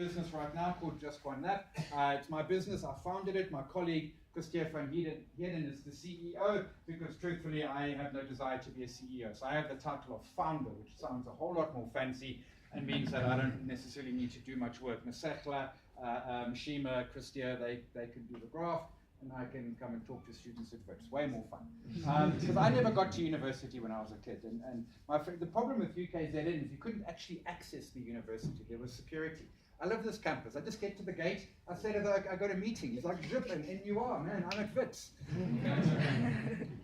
business right now called Just One Lap. It's my business. I founded it. My colleague, Christian van Heerden, is the CEO, because truthfully, I have no desire to be a CEO. So I have the title of founder, which sounds a whole lot more fancy and means that I don't necessarily need to do much work. Masechla, Shima, Christia, they can do the graph, and I can come and talk to students at Wits. Way more fun. Because I never got to university when I was a kid. And the problem with UKZN is you couldn't actually access the university. There was security. I love this campus. I just get to the gate. I say to the, I go to meeting. He's like, zip, and in you are, man. I'm at Wits.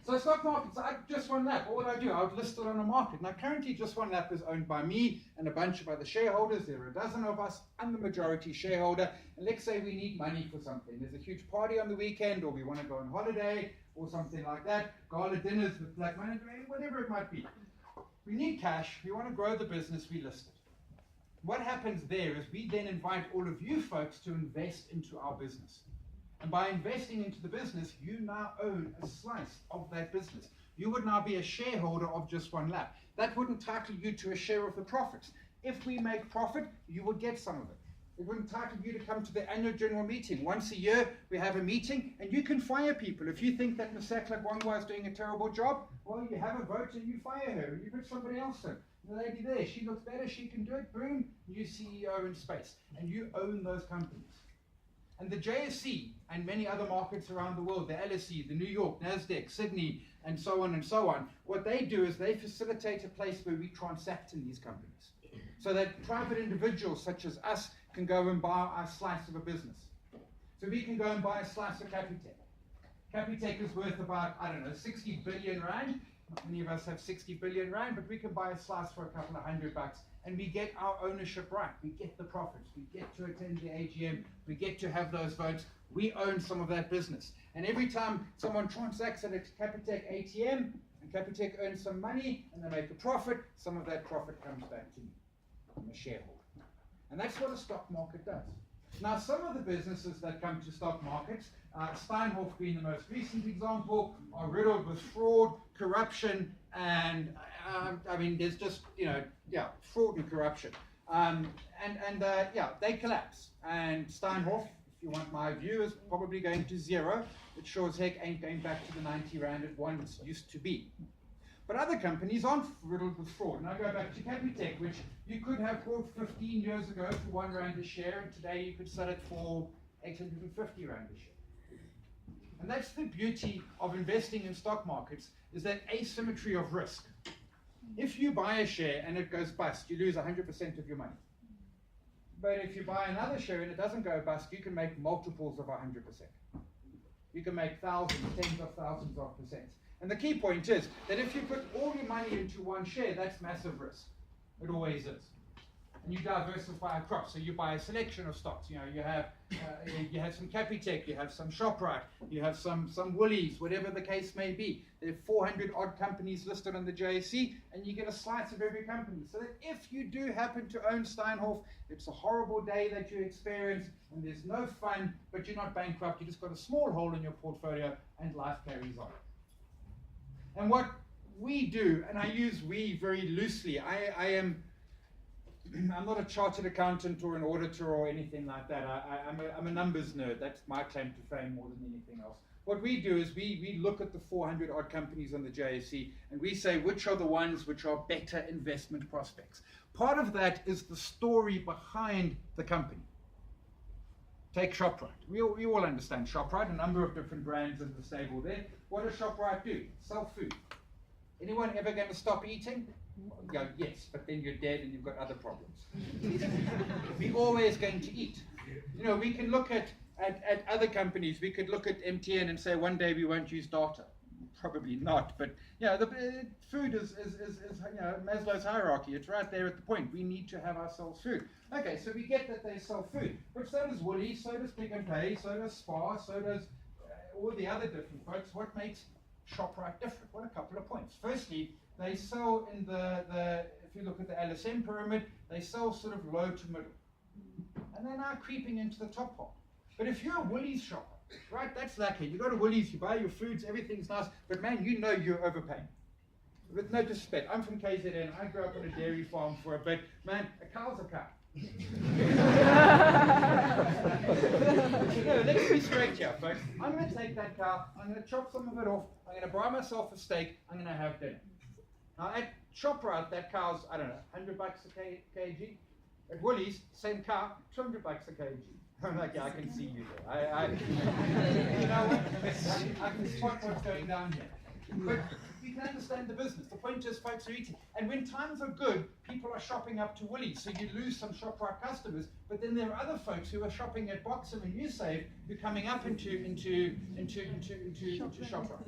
So stock markets, I Just One Lap. What would I do? I would list it on a market. Now, currently, Just One Lap is owned by me and a bunch of other shareholders. There are a dozen of us. I'm the majority shareholder. And let's say we need money for something. There's a huge party on the weekend, or we want to go on holiday, or something like that. Gala dinners with black money, whatever it might be. We need cash. We want to grow the business. We list it. What happens there is we then invite all of you folks to invest into our business. And by investing into the business, you now own a slice of that business. You would now be a shareholder of Just One Lap. That would entitle you to a share of the profits. If we make profit, you would get some of it. It would entitle you to come to the annual general meeting. Once a year, we have a meeting, and you can fire people. If you think that Masechla Gwangwa is doing a terrible job, well, you have a vote and you fire her, and you put somebody else in. The lady there, she looks better, she can do it, boom, new CEO in space. And you own those companies. And the JSE and many other markets around the world, the LSE, the New York, NASDAQ, Sydney, and so on, what they do is they facilitate a place where we transact in these companies. So that private individuals such as us can go and buy a slice of a business. So we can go and buy a slice of Capitec. Capitec is worth about, 60 billion rand. Not many of us have 60 billion rand, but we can buy a slice for a couple of $100, and we get our ownership right. We get the profits. We get to attend the AGM. We get to have those votes. We own some of that business. And every time someone transacts at a Capitec ATM, and Capitec earns some money, and they make a profit, some of that profit comes back to me. I'm a shareholder. And that's what a stock market does. Now, some of the businesses that come to stock markets, Steinhoff being the most recent example, are riddled with fraud, corruption, and there's just, fraud and corruption. They collapse. And Steinhoff, if you want my view, is probably going to zero. It sure as heck ain't going back to the 90 rand it once used to be. But other companies aren't riddled with fraud. And I go back to Capitec, which you could have bought 15 years ago for 1 rand a share, and today you could sell it for 850 rand a share. And that's the beauty of investing in stock markets, is that asymmetry of risk. If you buy a share and it goes bust, you lose 100% of your money. But if you buy another share and it doesn't go bust, you can make multiples of 100%. You can make thousands, tens of thousands of percent. And the key point is that if you put all your money into one share, that's massive risk. It always is. And you diversify across. So you buy a selection of stocks. You have some Capitec, you have some ShopRite, you have some Woolies, whatever the case may be. There are 400 odd companies listed on the JSE, and you get a slice of every company. So that if you do happen to own Steinhoff, it's a horrible day that you experience, and there's no fun, but you're not bankrupt. You just got a small hole in your portfolio, and life carries on. And what we do, and I use we very loosely, I'm not a chartered accountant or an auditor or anything like that. I'm a numbers nerd. That's my claim to fame more than anything else. What we do is we look at the 400 odd companies on the JSE, and we say which are the ones which are better investment prospects. Part of that is the story behind the company. Take ShopRite. We all understand ShopRite, a number of different brands in the stable there. What does ShopRite do? Sell food. Anyone ever going to stop eating? Go, yes, but then you're dead and you've got other problems. We're always going to eat. We can look at other companies. We could look at MTN and say one day we won't use data. Probably not, but the food is Maslow's hierarchy. It's right there at the point. We need to have ourselves food. Okay, so we get that they sell food, but so does Woolies, so does Pick n Pay, so does Spar, so does all the other different folks. What makes ShopRite different? Well, a couple of points. Firstly, they sell in if you look at the LSM pyramid, they sell sort of low to middle, and they're now creeping into the top half. But if you're a Woolies shopper, right, that's lucky. You go to Woolies, you buy your foods, everything's nice, but man, you're overpaying. With no disrespect, I'm from KZN, I grew up on a dairy farm for a bit. Man, a cow's a cow. here, folks. I'm going to take that cow, I'm going to chop some of it off, I'm going to buy myself a steak, I'm going to have dinner. Now at ShopRite, that cow's, I don't know, $100 a kg. At Woolies, same cow, $200 a kg. I'm like, yeah, I can see you there. You know what? I can spot what's going down here. But you can understand the business. The point is, folks are eating. And when times are good, people are shopping up to Woolies. So you lose some ShopRite customers. But then there are other folks who are shopping at Boxham and Newsave who are coming up into ShopRite.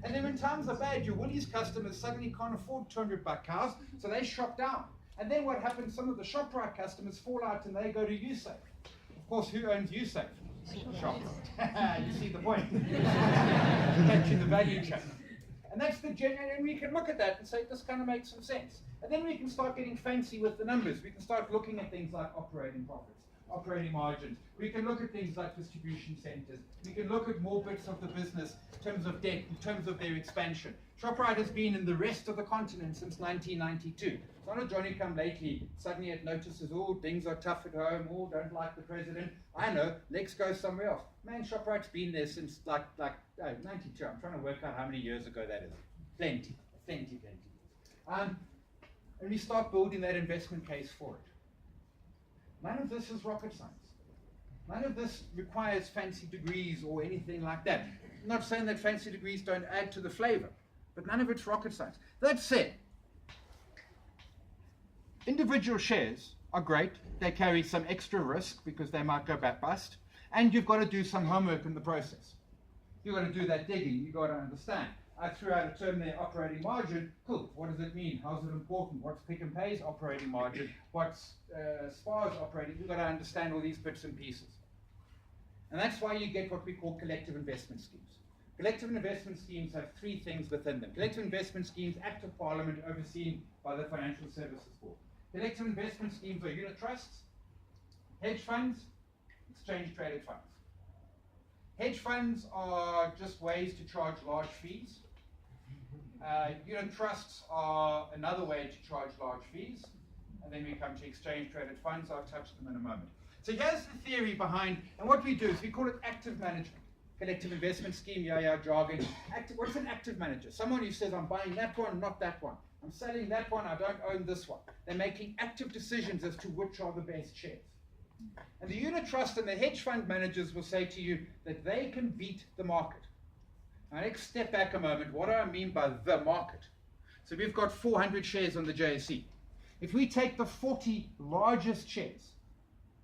And then when times are bad, your Woolies customers suddenly can't afford $200 cows, so they shop down. And then what happens? Some of the ShopRite customers fall out and they go to Newsave. Of course, who owns Newsave? ShopRite. You see the point. Catching the value chain. And that's the genuine, and we can look at that and say, this kind of makes some sense. And then we can start getting fancy with the numbers. We can start looking at things like operating profits, operating margins. We can look at things like distribution centers. We can look at more bits of the business in terms of debt, in terms of their expansion. ShopRite has been in the rest of the continent since 1992. It's not a Johnny-come-lately. Suddenly it notices, oh, things are tough at home, oh, don't like the president. I know, let's go somewhere else. Man, ShopRite's been there since like 92. I'm trying to work out how many years ago that is. Plenty. And we start building that investment case for it. None of this is rocket science. None of this requires fancy degrees or anything like that. I'm not saying that fancy degrees don't add to the flavor, but none of it's rocket science. That said, individual shares are great. They carry some extra risk because they might go bust, and you've got to do some homework in the process. You've got to do that digging. You've got to understand. I threw out a term there, operating margin. Cool. What does it mean? How's it important? What's Pick and Pay's operating margin? What's SPAR's operating? You've got to understand all these bits and pieces. And that's why you get what we call collective investment schemes. Collective investment schemes have three things within them. Collective investment schemes, Act of Parliament, overseen by the Financial Services Board. Collective investment schemes are unit trusts, hedge funds, exchange-traded funds. Hedge funds are just ways to charge large fees. Unit trusts are another way to charge large fees. And then we come to exchange-traded funds. I'll touch them in a moment. So here's the theory behind, and what we do is we call it active management. Collective investment scheme, jargon. What's an active manager? Someone who says, I'm buying that one, not that one. I'm selling that one, I don't own this one. They're making active decisions as to which are the best shares. And the unit trust and the hedge fund managers will say to you that they can beat the market. Now let's step back a moment. What do I mean by the market? So we've got 400 shares on the JSE. If we take the 40 largest shares,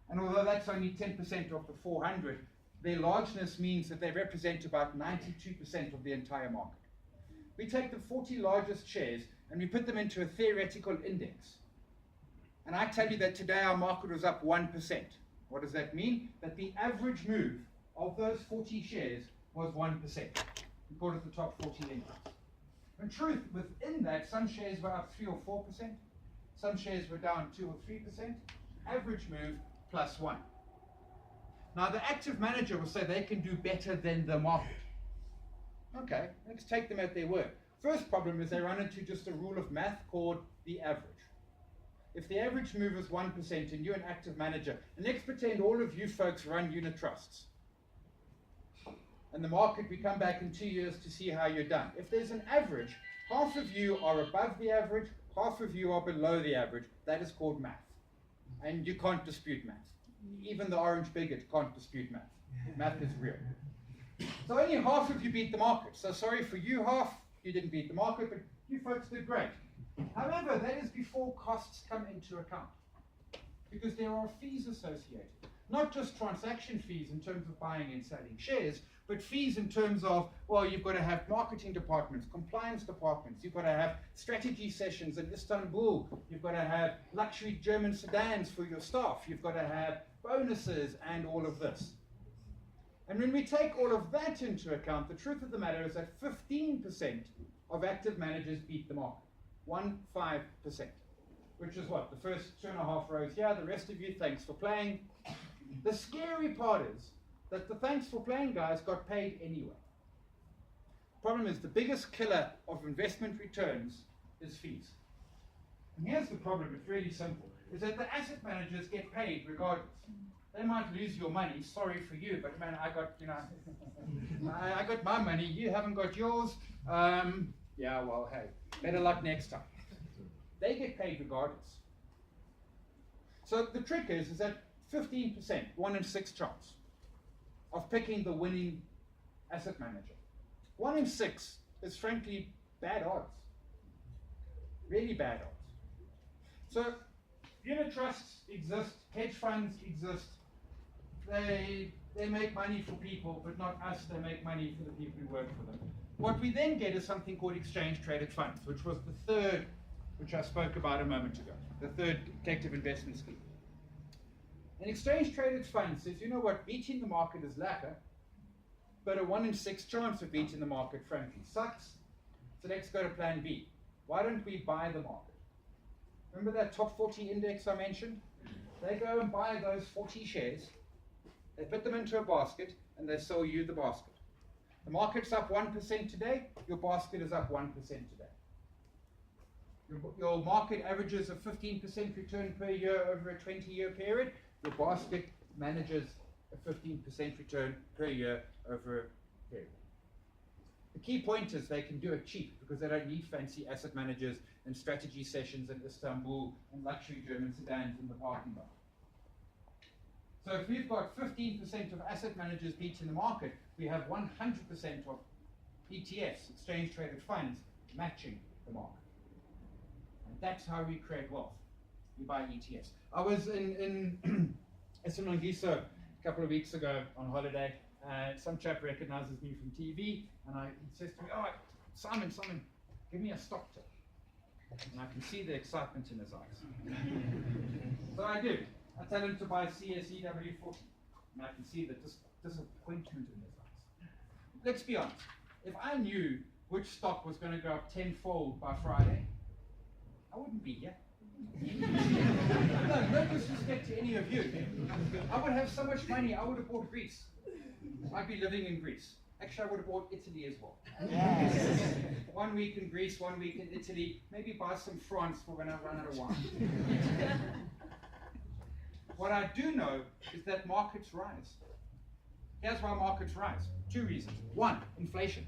and although that's only 10% of the 400, their largeness means that they represent about 92% of the entire market. We take the 40 largest shares and we put them into a theoretical index. And I tell you that today our market was up 1%. What does that mean? That the average move of those 40 shares was 1%. We call it the top 40 index. In truth, within that, some shares were up 3 or 4%. Some shares were down 2 or 3%. Average move plus 1. Now the active manager will say they can do better than the market. Okay, let's take them at their word. First problem is they run into just a rule of math called the average. If the average move is 1% and you're an active manager, and let's pretend all of you folks run unit trusts. And the market, we come back in 2 years to see how you're done. If there's an average, half of you are above the average, half of you are below the average. That is called math. And you can't dispute math. Even the orange bigot can't dispute math. Math is real. So only half of you beat the market. So sorry for you half, you didn't beat the market, but you folks did great. However, that is before costs come into account. Because there are fees associated. Not just transaction fees in terms of buying and selling shares, but fees in terms of, well, you've got to have marketing departments, compliance departments, you've got to have strategy sessions in Istanbul, you've got to have luxury German sedans for your staff, you've got to have bonuses and all of this. And when we take all of that into account, the truth of the matter is that 15% of active managers beat the market. 15%. Which is what? The first 2.5 rows here, the rest of you, thanks for playing. The scary part is that the thanks for playing guys got paid anyway. Problem is, the biggest killer of investment returns is fees. And here's the problem, it's really simple, is that the asset managers get paid regardless. They might lose your money, sorry for you, but man, I got, you know, I got my money, you haven't got yours. Yeah, well, hey, better luck next time. They get paid regardless. So the trick is that 15%, 1 in 6 chance of picking the winning asset manager. 1 in 6 is frankly bad odds. Really bad odds. So unit trusts exist, hedge funds exist. They make money for people, but not us. They make money for the people who work for them. What we then get is something called exchange traded funds, which was the third, which I spoke about a moment ago, the third collective investment scheme. An exchange traded fund says, you know what, beating the market is lacquer, but a 1 in 6 chance of beating the market frankly sucks. So let's go to plan B. Why don't we buy the market? Remember that top 40 index I mentioned? They go and buy those 40 shares, they put them into a basket, and they sell you the basket. The market's up 1% today, your basket is up 1% today. Your market averages a 15% return per year over a 20-year period. Your basket manages a 15% return per year over a period. The key point is they can do it cheap because they don't need fancy asset managers and strategy sessions in Istanbul and luxury German sedans in the parking lot. So if we've got 15% of asset managers beating the market, we have 100% of ETFs, exchange traded funds, matching the market. And that's how we create wealth. We buy ETFs. I was in Esenongisa a couple of weeks ago on holiday. Some chap recognizes me from TV, and he says to me, "Oh, Simon, give me a stock tip." And I can see the excitement in his eyes. So I do. I tell him to buy CSEW40, and I can see the disappointment in his eyes. Let's be honest. If I knew which stock was going to go up tenfold by Friday, I wouldn't be here. No disrespect to any of you. I would have so much money, I would have bought Greece. I'd be living in Greece. Actually, I would have bought Italy as well. Yes. 1 week in Greece, 1 week in Italy, maybe buy some France for when I run out of wine. What I do know is that markets rise. Here's why markets rise. 2 reasons. 1, inflation.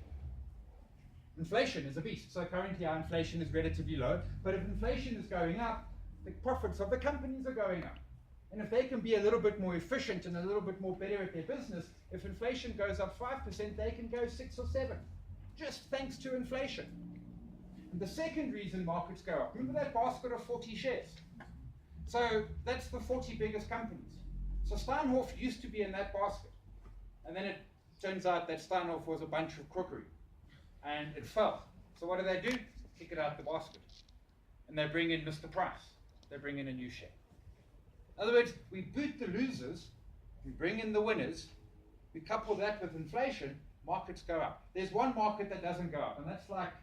Inflation is a beast. So currently our inflation is relatively low, but if inflation is going up, the profits of the companies are going up. And if they can be a little bit more efficient and a little bit more better at their business, if inflation goes up 5%, they can go 6 or 7, just thanks to inflation. And the second reason markets go up, remember that basket of 40 shares? So that's the 40 biggest companies. So Steinhoff used to be in that basket. And then it turns out that Steinhoff was a bunch of crookery. And it fell. So what do? Kick it out the basket. And they bring in Mr. Price. They bring in a new share. In other words, we boot the losers, we bring in the winners, we couple that with inflation, markets go up. There's one market that doesn't go up, and that's like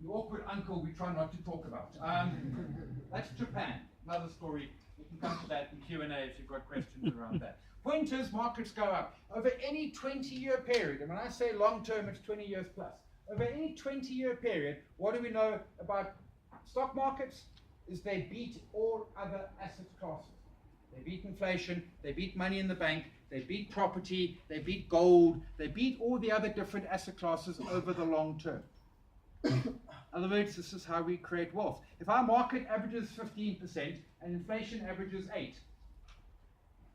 the awkward uncle we try not to talk about. That's Japan. Another story. We can come to that in Q&A if you've got questions around that. Point is, markets go up. Over any 20-year period, and when I say long term, it's 20 years plus. Over any 20-year period, what do we know about stock markets? Is they beat all other asset classes. They beat inflation, they beat money in the bank, they beat property, they beat gold, they beat all the other different asset classes over the long term. In other words, this is how we create wealth. If our market averages 15% and inflation averages 8%,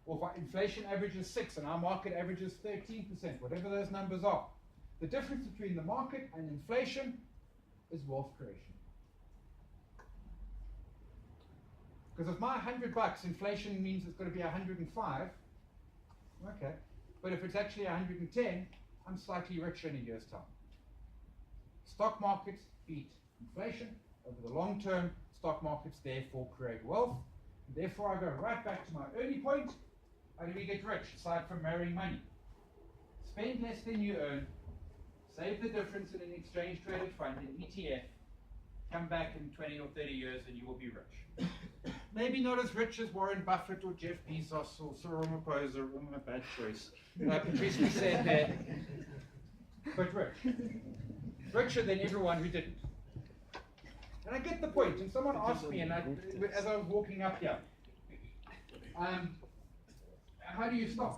or if inflation averages 6% and our market averages 13%, whatever those numbers are, the difference between the market and inflation is wealth creation. Because if my $100, inflation means it's going to be 105, okay. But if it's actually 110, I'm slightly richer in a year's time. Stock markets beat inflation. Over the long term, stock markets therefore create wealth. And therefore, I go right back to my early point. How do we get rich, aside from marrying money? Spend less than you earn, save the difference in an exchange traded fund, an ETF, come back in 20 or 30 years and you will be rich. Maybe not as rich as Warren Buffett or Jeff Bezos or Cyril Ramaphosa, a bad choice. Patrice said that, but rich. Richer than everyone who didn't. And I get the point. And someone asked me, and as I was walking up here, how do you start?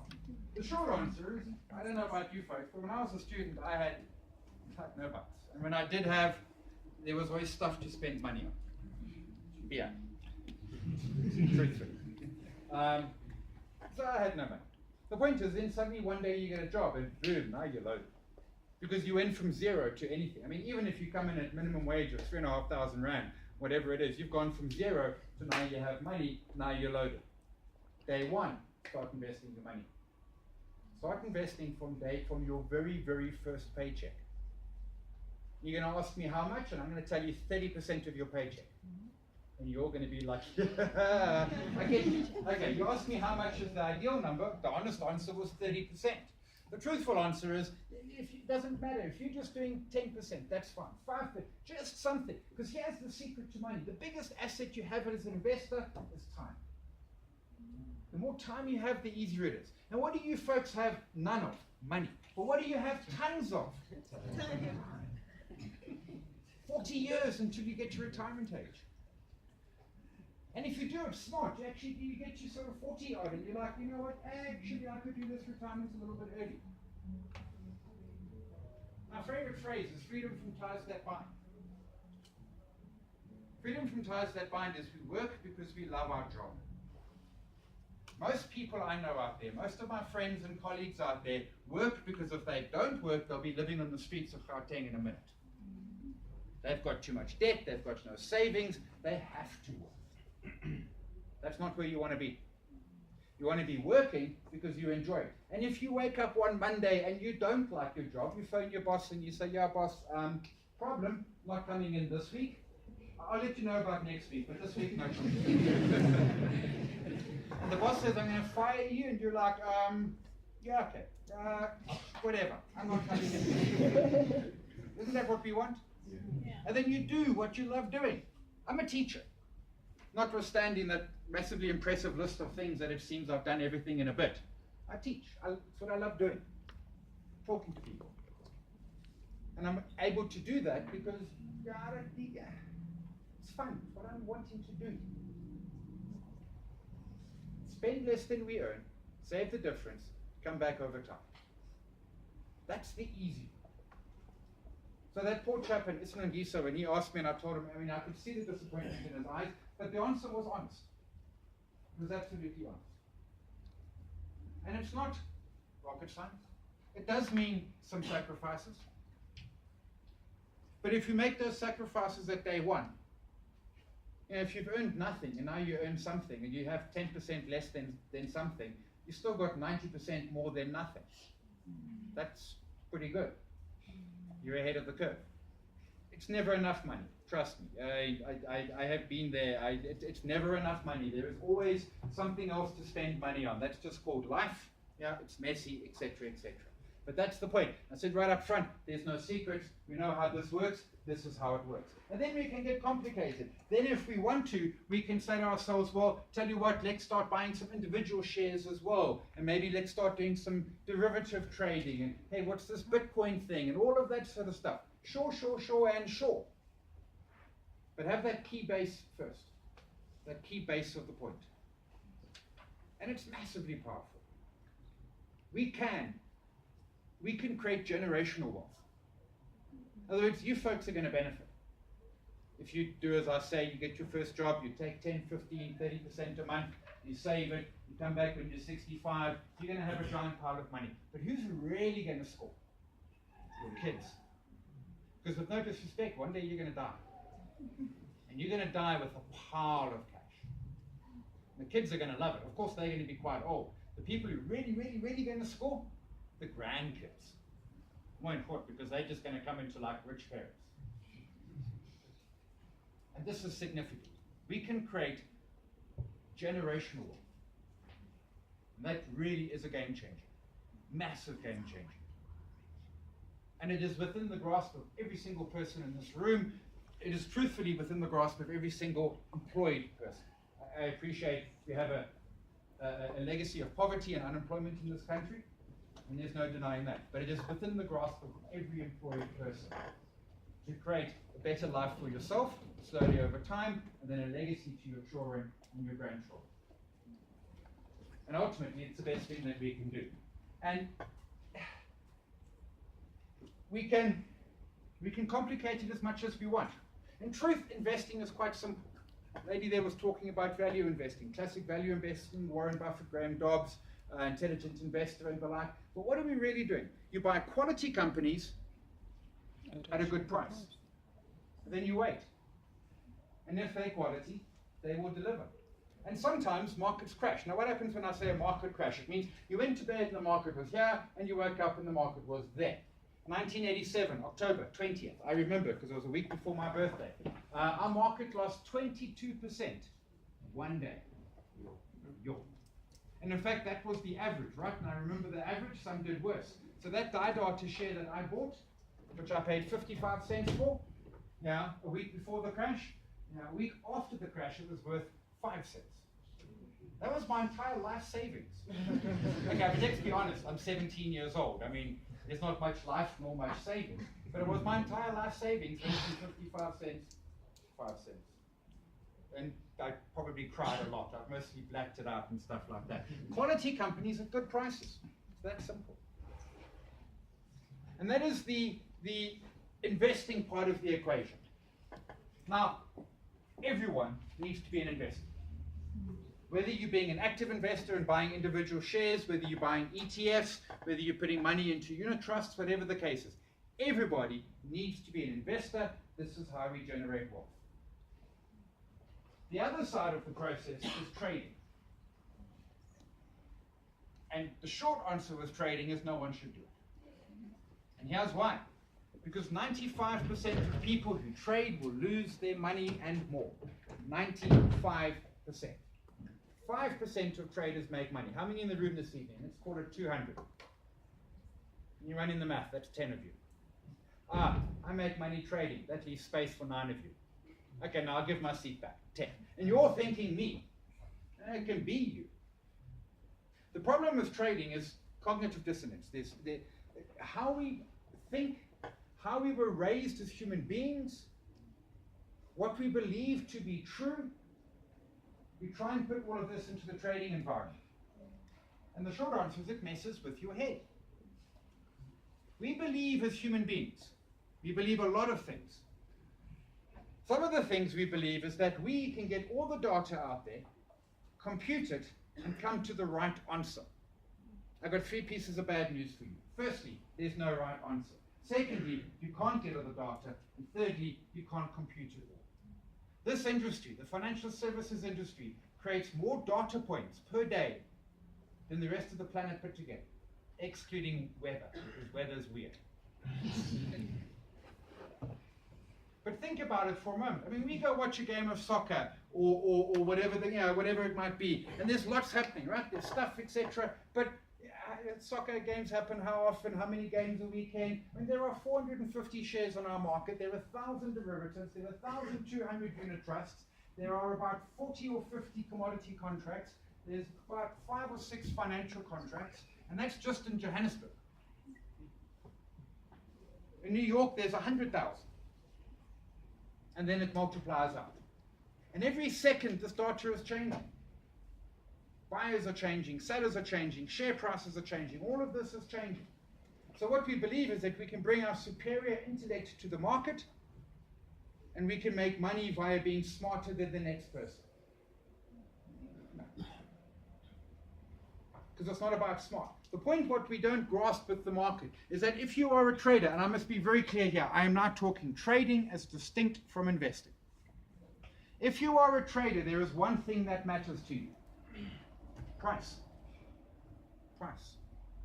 The short answer is, I don't know about you folks, but when I was a student, I had like no buts. And when I did have, there was always stuff to spend money on. Yeah. Truthfully. So I had no money. The point is, then suddenly one day you get a job, and boom, now you're loaded. Because you went from zero to anything. I mean, even if you come in at minimum wage of 3,500 Rand, whatever it is, you've gone from zero to now you have money, now you're loaded. Day one, start investing your money. Start investing from your very, very first paycheck. You're going to ask me how much, and I'm going to tell you 30% of your paycheck. And you're going to be like, okay, you ask me how much is the ideal number, the honest answer was 30%. The truthful answer is, it doesn't matter. If you're just doing 10%, that's fine. 5%, just something. Because here's the secret to money. The biggest asset you have as an investor is time. The more time you have, the easier it is. And what do you folks have? None of. Money. But what do you have tons of? 40 years until you get to retirement age. And if you do it smart, you get to sort of 40 odd, and you're like, you know what, actually I could do this retirement a little bit early. My favorite phrase is freedom from ties that bind. Freedom from ties that bind is we work because we love our job. Most people I know out there, most of my friends and colleagues out there, work because if they don't work, they'll be living on the streets of Gauteng in a minute. They've got too much debt, they've got no savings, they have to work. That's not where you want to be. You want to be working because you enjoy it. And if you wake up one Monday and you don't like your job, you phone your boss and you say, yeah, boss, problem, not coming in this week. I'll let you know about next week, but this week, no coming. And the boss says, I'm going to fire you, and you're like, yeah, okay, whatever, I'm not coming in. Isn't that what we want? Yeah. And then you do what you love doing. I'm a teacher. Notwithstanding that massively impressive list of things that it seems I've done everything in a bit. I teach. It's what I love doing. Talking to people. And I'm able to do that because it's fun. It's what I'm wanting to do. Spend less than we earn, save the difference, come back over time. That's the easy part. So that poor chap in Islangiso, when he asked me and I told him, I could see the disappointment in his eyes, but the answer was honest. It was absolutely honest. And it's not rocket science. It does mean some sacrifices. But if you make those sacrifices at day one, if you've earned nothing and now you earn something and you have 10% less than something, you still got 90% more than nothing. That's pretty good. You're ahead of the curve. It's never enough money. Trust me. I have been there. It's never enough money. There is always something else to spend money on. That's just called life. Yeah, it's messy, etc., etc. But that's the point. I said right up front, there's no secrets. We know how this works. This is how it works. And then we can get complicated. Then if we want to, we can say to ourselves, well, tell you what, let's start buying some individual shares as well. And maybe let's start doing some derivative trading. And hey, what's this Bitcoin thing? And all of that sort of stuff. Sure, and sure. But have that key base first. That key base of the point. And it's massively powerful. We can create generational wealth. In other words, you folks are going to benefit. If you do as I say, you get your first job, you take 10, 15, 30% a month, you save it, you come back when you're 65, you're going to have a giant pile of money. But who's really going to score? Your kids. Because with no disrespect, one day you're going to die. And you're going to die with a pile of cash. And the kids are going to love it. Of course, they're going to be quite old. The people who are really going to score, the grandkids. More important, because they're just going to come into like rich parents. And this is significant. We can create generational wealth. And that really is a game changer. Massive game changer. And it is within the grasp of every single person in this room. It is truthfully within the grasp of every single employed person. I appreciate we have a legacy of poverty and unemployment in this country, and there's no denying that. But it is within the grasp of every employed person to create a better life for yourself, slowly over time, and then a legacy to your children and your grandchildren. And ultimately, it's the best thing that we can do. And we can complicate it as much as we want. In truth, investing is quite simple. The lady there was talking about value investing, classic value investing, Warren Buffett, Graham Dobbs, intelligent investor and the like. But what are we really doing? You buy quality companies at a good price. Then you wait. And if they're quality, they will deliver. And sometimes markets crash. Now what happens when I say a market crash? It means you went to bed and the market was here, and you woke up and the market was there. 1987, October 20th. I remember because it was a week before my birthday. Our market lost 22% one day. And in fact, that was the average, right? And I remember the average, some did worse. So that Didata share that I bought, which I paid 55 cents for, a week before the crash, a week after the crash, it was worth 5 cents. That was my entire life savings. Okay, but let's be honest, I'm 17 years old. I mean, there's not much life nor much savings. But it was my entire life savings, went from 55 cents, 5 cents. And I probably cried a lot. I've mostly blacked it out and stuff like that. Quality companies at good prices. It's that simple. And that is the investing part of the equation. Now, everyone needs to be an investor. Whether you're being an active investor and buying individual shares, whether you're buying ETFs, whether you're putting money into unit trusts, whatever the case is, everybody needs to be an investor. This is how we generate wealth. The other side of the process is trading. And the short answer with trading is no one should do it. And here's why. Because 95% of people who trade will lose their money and more. 95%. 5% of traders make money. How many in the room this evening? Let's call it 200. You run in the math, that's 10 of you. I make money trading. That leaves space for 9 of you. Okay, now I'll give my seat back. 10. And you're thinking me. It can be you. The problem with trading is cognitive dissonance. How we think, how we were raised as human beings, what we believe to be true. We try and put all of this into the trading environment. And the short answer is it messes with your head. We believe as human beings, we believe a lot of things. Some of the things we believe is that we can get all the data out there, compute it, and come to the right answer. I've got 3 pieces of bad news for you. Firstly, there's no right answer. Secondly, you can't get all the data. And thirdly, you can't compute it all. This industry, the financial services industry, creates more data points per day than the rest of the planet put together, excluding weather, because weather's weird. But think about it for a moment. I mean, we go watch a game of soccer or whatever, whatever it might be, and there's lots happening, right? There's stuff, etc. But soccer games happen how often? How many games a weekend? I mean, there are 450 shares on our market. There are 1,000 derivatives. There are 1,200 unit trusts. There are about 40 or 50 commodity contracts. There's about 5 or 6 financial contracts, and that's just in Johannesburg. In New York, there's 100,000. And then it multiplies out. And every second, this data is changing. Buyers are changing, sellers are changing, share prices are changing. All of this is changing. So what we believe is that we can bring our superior intellect to the market, and we can make money via being smarter than the next person. Because it's not about smart. The point what we don't grasp with the market is that if you are a trader, and I must be very clear here, I am now talking trading as distinct from investing. If you are a trader, there is one thing that matters to you. Price. Price.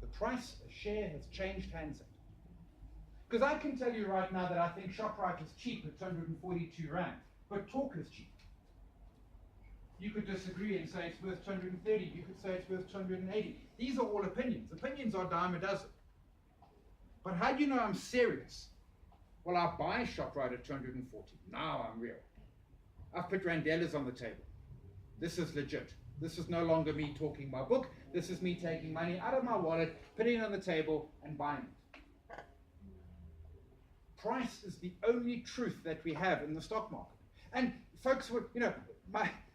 The price a share has changed hands at. Because I can tell you right now that I think Shoprite is cheap at 242 Rand, but talk is cheap. You could disagree and say it's worth 230. You could say it's worth 280. These are all opinions. Opinions are a dime a dozen. But how do you know I'm serious? Well, I buy Shoprite at 240. Now I'm real. I've put Randella's on the table. This is legit. This is no longer me talking my book. This is me taking money out of my wallet, putting it on the table, and buying it. Price is the only truth that we have in the stock market. And folks would,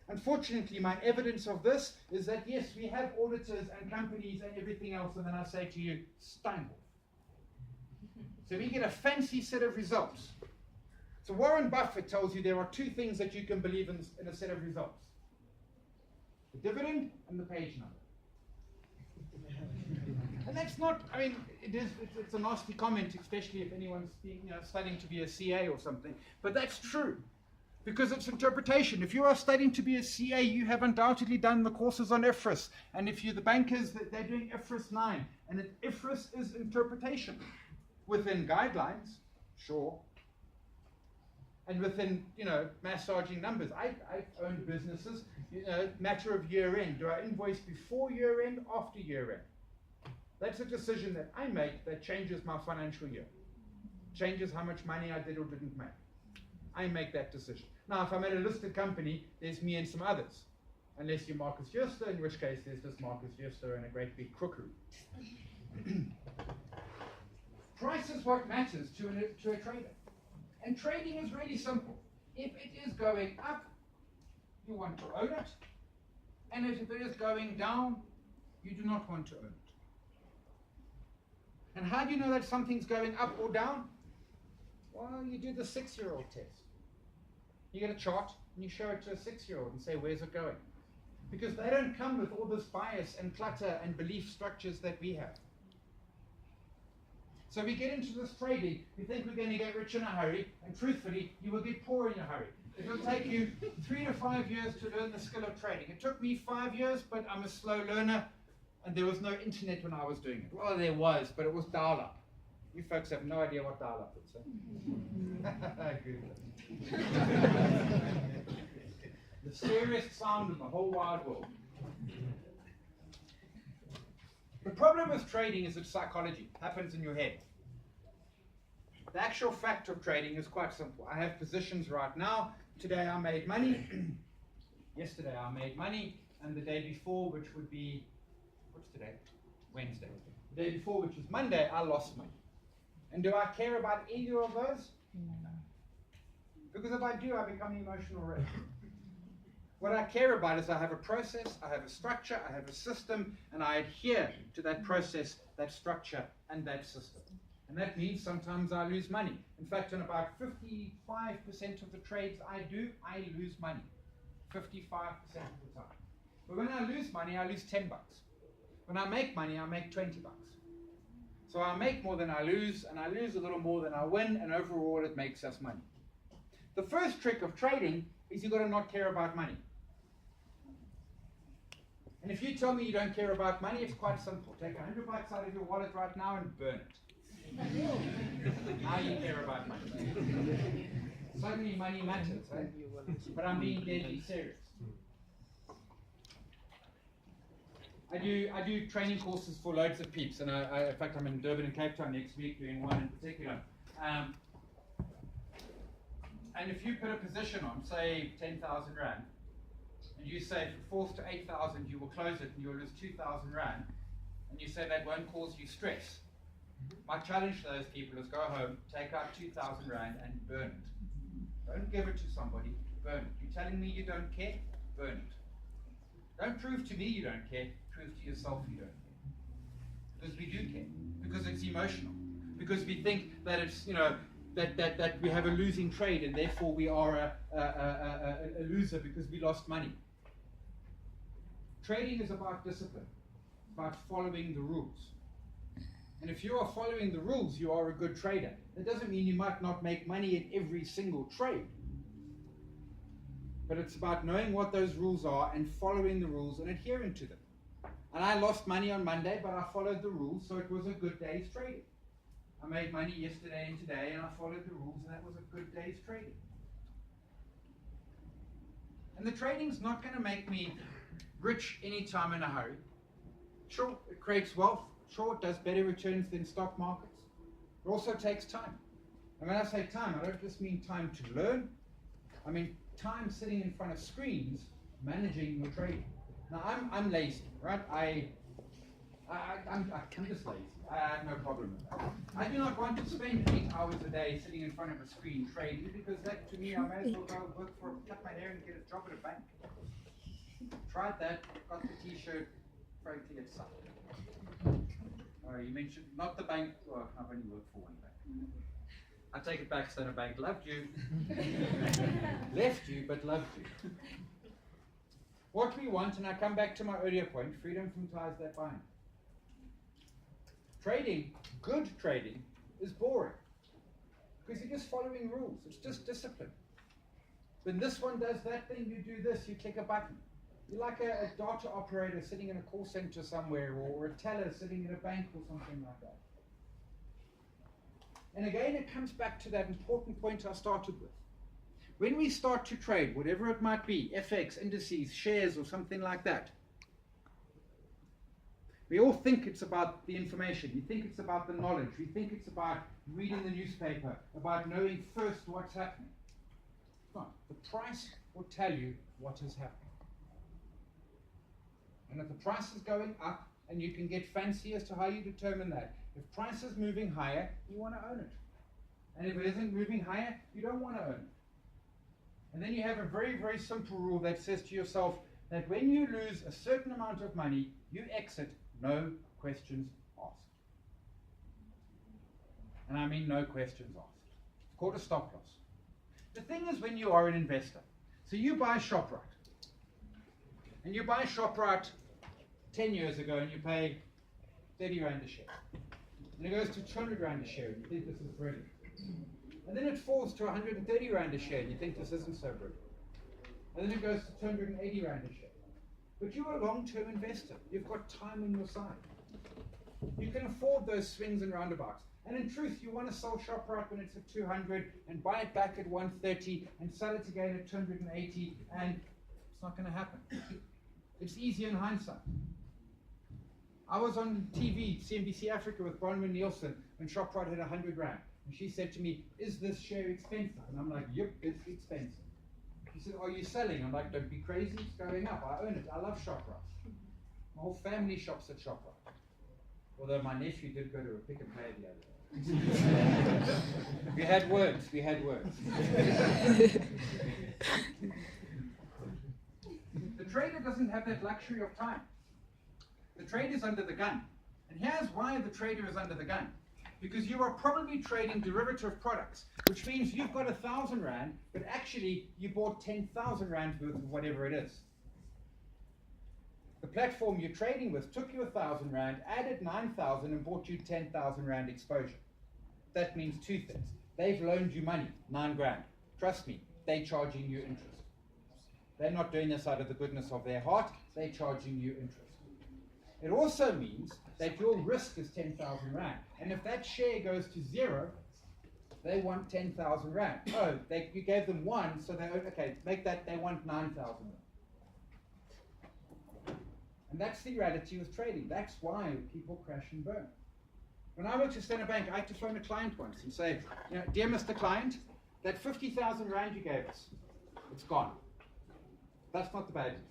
Unfortunately, my evidence of this is that yes, we have auditors and companies and everything else, and then I say to you, Steinhoff. So we get a fancy set of results. So Warren Buffett tells you there are two things that you can believe in a set of results. The dividend and the page number. And that's not, I mean, it's a nasty comment, especially if anyone's studying to be a CA or something, but that's true. Because it's interpretation. If you are studying to be a CA, you have undoubtedly done the courses on IFRS. And if you're the bankers, they're doing IFRS 9. And IFRS is interpretation. Within guidelines, sure. And within, massaging numbers. I've owned businesses, matter of year end. Do I invoice before year end, after year end? That's a decision that I make that changes my financial year. Changes how much money I did or didn't make. I make that decision. Now, if I'm at a listed company, there's me and some others. Unless you're Marcus Jooste, in which case there's just Marcus Jooste and a great big crookery. Price is what matters to a trader. And trading is really simple. If it is going up, you want to own it. And if it is going down, you do not want to own it. And how do you know that something's going up or down? Well, you do the 6-year-old test. You get a chart and you show it to a 6-year-old and say, where's it going? Because they don't come with all this bias and clutter and belief structures that we have. So we get into this trading, we think we're going to get rich in a hurry, and truthfully, you will get poor in a hurry. It will take you 3 to 5 years to learn the skill of trading. It took me 5 years, but I'm a slow learner, and there was no internet when I was doing it. Well, there was, but it was dial-up. You folks have no idea what dial-up is, eh? The scariest sound in the whole wide world. The problem with trading is it's psychology. It happens in your head. The actual fact of trading is quite simple. I have positions right now. Today I made money. Yesterday I made money. And the day before, which would be, what's today? Wednesday. The day before, which was Monday, I lost money. And do I care about either of those? No. Because if I do, I become an emotional wreck. What I care about is I have a process, I have a structure, I have a system, and I adhere to that process, that structure, and that system. And that means sometimes I lose money. In fact, in about 55% of the trades I do, I lose money. 55% of the time. But when I lose money, I lose 10 bucks. When I make money, I make 20 bucks. So I make more than I lose, and I lose a little more than I win, and overall it makes us money. The first trick of trading is you've got to not care about money. And if you tell me you don't care about money, it's quite simple. Take 100 bucks out of your wallet right now and burn it. Now you care about money. Suddenly money matters, eh? But I'm being deadly serious. I do training courses for loads of peeps, and in fact I'm in Durban and Cape Town next week doing one in particular. And if you put a position on, say 10,000 Rand, and you say for 4th to 8,000 you will close it and you'll lose 2,000 Rand, and you say that won't cause you stress, my challenge to those people is go home, take out 2,000 Rand and burn it. Don't give it to somebody, burn it. You're telling me you don't care? Burn it. Don't prove to me you don't care, prove to yourself you don't care. Because we do care, because it's emotional, because we think that it's, that we have a losing trade and therefore we are a loser because we lost money. Trading is about discipline, about following the rules. And if you are following the rules, you are a good trader. That doesn't mean you might not make money in every single trade. But it's about knowing what those rules are and following the rules and adhering to them. And I lost money on Monday, but I followed the rules, so it was a good day's trading. I made money yesterday and today, and I followed the rules, and that was a good day's trading. And the trading's not going to make me rich anytime in a hurry. Sure, it creates wealth. Sure, it does better returns than stock markets. It also takes time. And when I say time, I don't just mean time to learn. I mean time sitting in front of screens, managing your trading. Now, I'm lazy, right? I'm just lazy. I have no problem with that. I do not want to spend 8 hours a day sitting in front of a screen trading, because that, to me, I may as well go work cut my hair and get a job at a bank. Tried that, got the t-shirt, frankly it sucked. You mentioned, not the bank, well, I've only worked for one bank. I take it back, Standard Bank loved you. Left you, but loved you. What we want, and I come back to my earlier point, freedom from ties that bind. Trading, good trading, is boring. Because you're just following rules. It's just discipline. When this one does that thing, you do this, you click a button. You're like a data operator sitting in a call center somewhere, or a teller sitting in a bank or something like that. And again, it comes back to that important point I started with. When we start to trade, whatever it might be, FX, indices, shares, or something like that, we all think it's about the information. We think it's about the knowledge. We think it's about reading the newspaper, about knowing first what's happening. No, the price will tell you what is happening. And if the price is going up, and you can get fancy as to how you determine that. If price is moving higher, you want to own it. And if it isn't moving higher, you don't want to own it. And then you have a very, very simple rule that says to yourself that when you lose a certain amount of money, you exit, no questions asked. And I mean no questions asked. It's called a stop loss. The thing is, when you are an investor, so you buy ShopRite. And you buy ShopRite 10 years ago and you pay 30 Rand a share. And it goes to 200 Rand a share and you think this is brilliant. And then it falls to 130 Rand a share and you think this isn't so brilliant. And then it goes to 280 Rand a share. But you're a long-term investor. You've got time on your side. You can afford those swings and roundabouts. And in truth, you want to sell ShopRite when it's at 200 and buy it back at 130 and sell it again at 280, and it's not going to happen. It's easy in hindsight. I was on TV, CNBC Africa, with Bronwyn Nielsen when ShopRite had 100 Rand. And she said to me, "Is this share expensive?" And I'm like, "Yep, it's expensive." She said, "Are you selling?" I'm like, "Don't be crazy, it's going up. I own it. I love ShopRite. My whole family shops at ShopRite." Although my nephew did go to a Pick and Pay the other day. We had words. The trader doesn't have that luxury of time. The trader's under the gun. And here's why the trader is under the gun. Because you are probably trading derivative products, which means you've got 1,000 Rand, but actually you bought 10,000 Rand worth of whatever it is. The platform you're trading with took you 1,000 Rand, added 9,000 and bought you 10,000 Rand exposure. That means two things. They've loaned you money, 9 grand. Trust me, they're charging you interest. They're not doing this out of the goodness of their heart, they're charging you interest. It also means that your risk is 10,000 Rand. And if that share goes to 0, they want 10,000 Rand. Oh, you gave them 1, so okay, make that, they want 9,000 Rand. And that's the reality with trading. That's why people crash and burn. When I worked at Standard Bank, I had to phone a client once and say, "Dear Mr. Client, that 50,000 Rand you gave us, it's gone. That's not the bad news.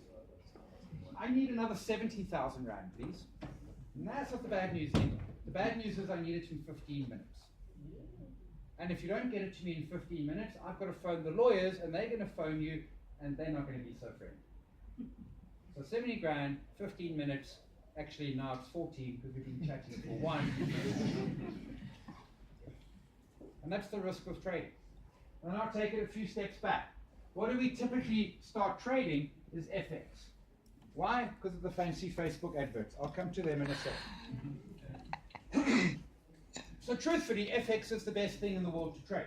I need another 70,000 Rand, please." And that's not the bad news either. The bad news is I need it in 15 minutes. And if you don't get it to me in 15 minutes, I've got to phone the lawyers, and they're going to phone you, and they're not going to be so friendly. So 70 grand, 15 minutes, actually now it's 14 because we've been chatting for 1. And that's the risk of trading. And I'll take it a few steps back. What do we typically start trading is FX. Why? Because of the fancy Facebook adverts. I'll come to them in a second. So truthfully, FX is the best thing in the world to trade.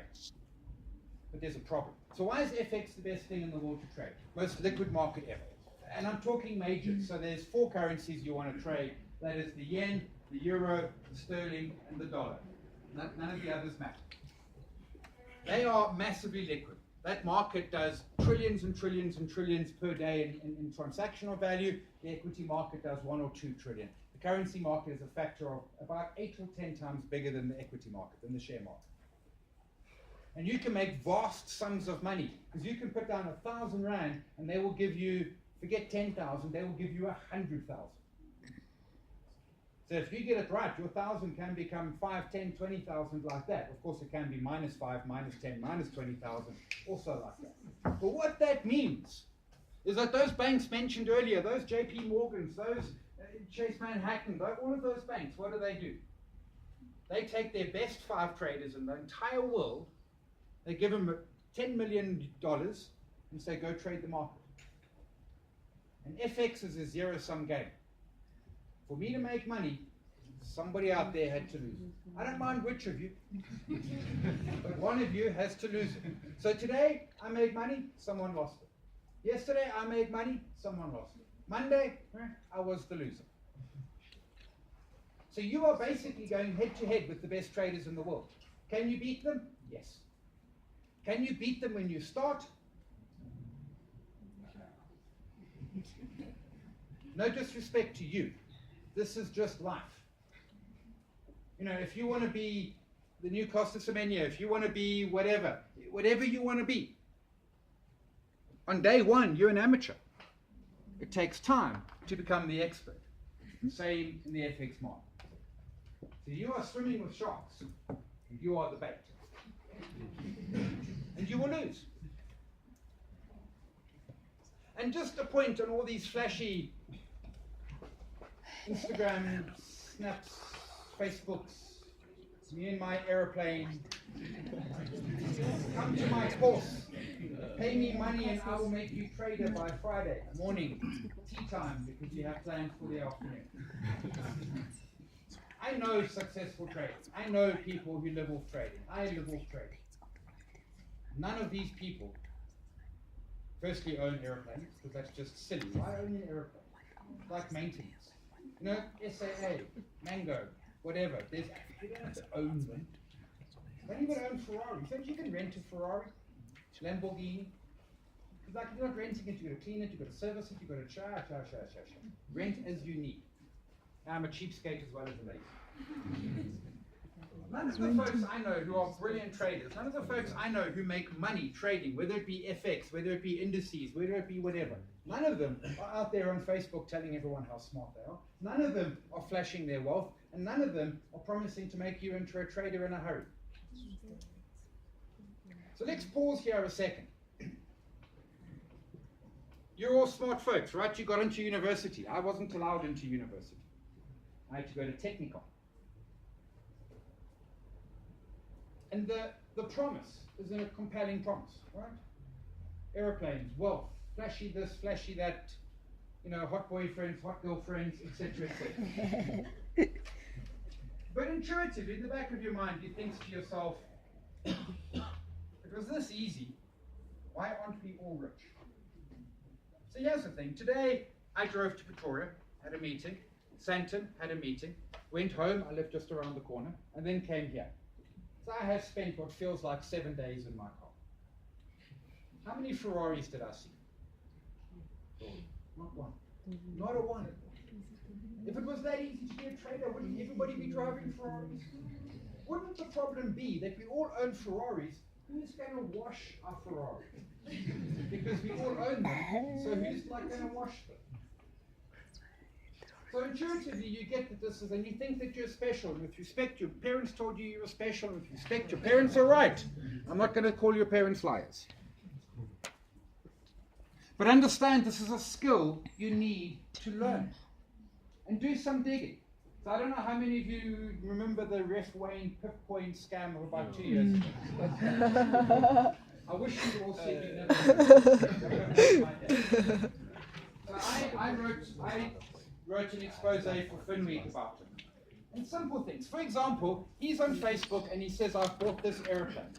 But there's a problem. So why is FX the best thing in the world to trade? Most liquid market ever. And I'm talking majors. So there's 4 currencies you want to trade. That is the yen, the euro, the sterling, and the dollar. None of the others matter. They are massively liquid. That market does trillions and trillions and trillions per day in transactional value. The equity market does 1 or 2 trillion. The currency market is a factor of about 8 or 10 times bigger than the equity market, than the share market. And you can make vast sums of money because you can put down 1,000 Rand and they will give you, forget 10,000, they will give you 100,000. So if you get it right, your 1,000 can become 5, 10, 20,000 like that. Of course, it can be -5, -10, -20,000, also like that. But what that means is that those banks mentioned earlier, those JP Morgans, those Chase Manhattan, all of those banks, what do? They take their best 5 traders in the entire world, they give them $10 million and say, go trade the market. And FX is a zero-sum game. For me to make money, somebody out there had to lose it. I don't mind which of you, but one of you has to lose it. So today, I made money, someone lost it. Yesterday, I made money, someone lost it. Monday, I was the loser. So you are basically going head-to-head with the best traders in the world. Can you beat them? Yes. Can you beat them when you start? No disrespect to you. This is just life. You know, if you want to be the new Costa Semenya, if you want to be whatever you want to be, on day one, you're an amateur. It takes time to become the expert. Same in the FX market. So you are swimming with sharks, and you are the bait. And you will lose. And just a point on all these flashy Instagram, Snaps, Facebooks, me in my aeroplane. Come to my course. Pay me money and I will make you trader by Friday morning, tea time, because you have plans for the afternoon. I know successful traders. I know people who live off trading. I live off trading. None of these people firstly own airplanes, because that's just silly. Why own an airplane? It's like maintenance. You know, SAA, Mango, whatever. You don't have to own them. You don't even own Ferrari. Don't you can rent a Ferrari? Lamborghini? Because like you're not renting it, you've got to clean it, you've got to service it, you've got to charge. Rent as you need. I'm a cheapskate as well as a lady. None of the folks I know who are brilliant traders, none of the folks I know who make money trading, whether it be FX, whether it be indices, whether it be whatever, none of them are out there on Facebook telling everyone how smart they are. None of them are flashing their wealth, and none of them are promising to make you into a trader in a hurry. So let's pause here a second. You're all smart folks, right? You got into university. I wasn't allowed into university. I had to go to Technicon. And the promise is a compelling promise, right? Aeroplanes, wealth, flashy this, flashy that, you know, hot boyfriends, hot girlfriends, etc., etc. But intuitively, in the back of your mind, you think to yourself, if it was this easy, why aren't we all rich? So here's the thing. Today, I drove to Pretoria, had a meeting. Santon, had a meeting. Went home, I lived just around the corner, and then came here. So I have spent what feels like 7 days in my car. How many Ferraris did I see? Not one. Not a one. If it was that easy to be a trader, wouldn't everybody be driving Ferraris? Wouldn't the problem be that we all own Ferraris? Who's going to wash our Ferraris? Because we all own them, so who's not going to wash them? So intuitively you get that this is, and you think that you're special. And with respect, your parents told you you were special. And with respect, your parents are right. I'm not going to call your parents liars. But understand this is a skill you need to learn. And do some digging. So I don't know how many of you remember the Ref Wayne Pipcoin scam of about 2 years ago. I wish you all said you never. So I wrote an expose for FinWeek about him. And simple things. For example, he's on Facebook and he says, I've bought this airplane.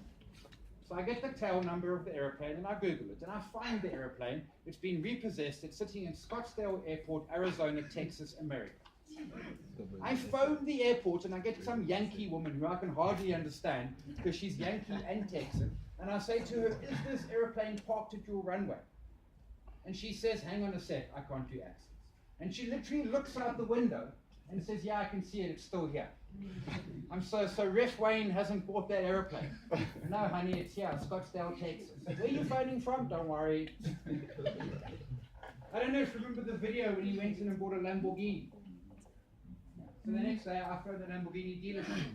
So I get the tail number of the airplane and I Google it. And I find the airplane. It's been repossessed. It's sitting in Scottsdale Airport, Arizona, Texas, America. I phone the airport and I get some Yankee woman who I can hardly understand because she's Yankee and Texan. And I say to her, is this airplane parked at your runway? And she says, hang on a sec, I can't do access. And she literally looks out the window and says, yeah, I can see it, it's still here. I'm so Ref Wayne hasn't bought that airplane. No, honey, it's here, Scottsdale, Texas. Where are you phoning from? Don't worry. I don't know if you remember the video when he went in and bought a Lamborghini. So the next day, I phoned the Lamborghini dealership.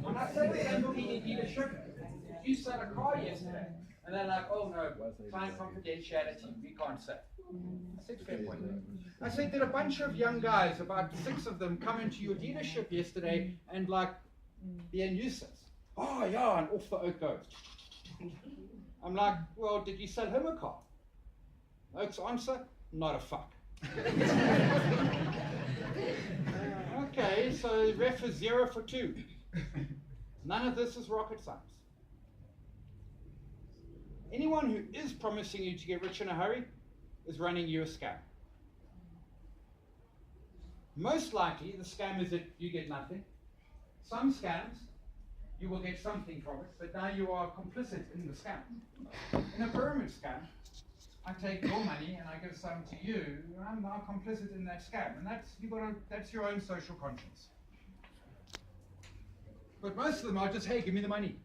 When I say the Lamborghini And they're like, oh no, client confidentiality, we can't say. I said, fair point. I said, did a bunch of young guys, about 6 of them, come into your dealership yesterday and like be a nuisance? Oh yeah, and off the oak goes. I'm like, well, did you sell him a car? Oak's answer, not a fuck. Okay, so ref is 0 for 2. None of this is rocket science. Anyone who is promising you to get rich in a hurry is running you a scam. Most likely, the scam is that you get nothing. Some scams, you will get something from it, but now you are complicit in the scam. In a pyramid scam, I take your money and I give some to you, and I'm now complicit in that scam. And that's your own social conscience. But most of them are just, hey, give me the money.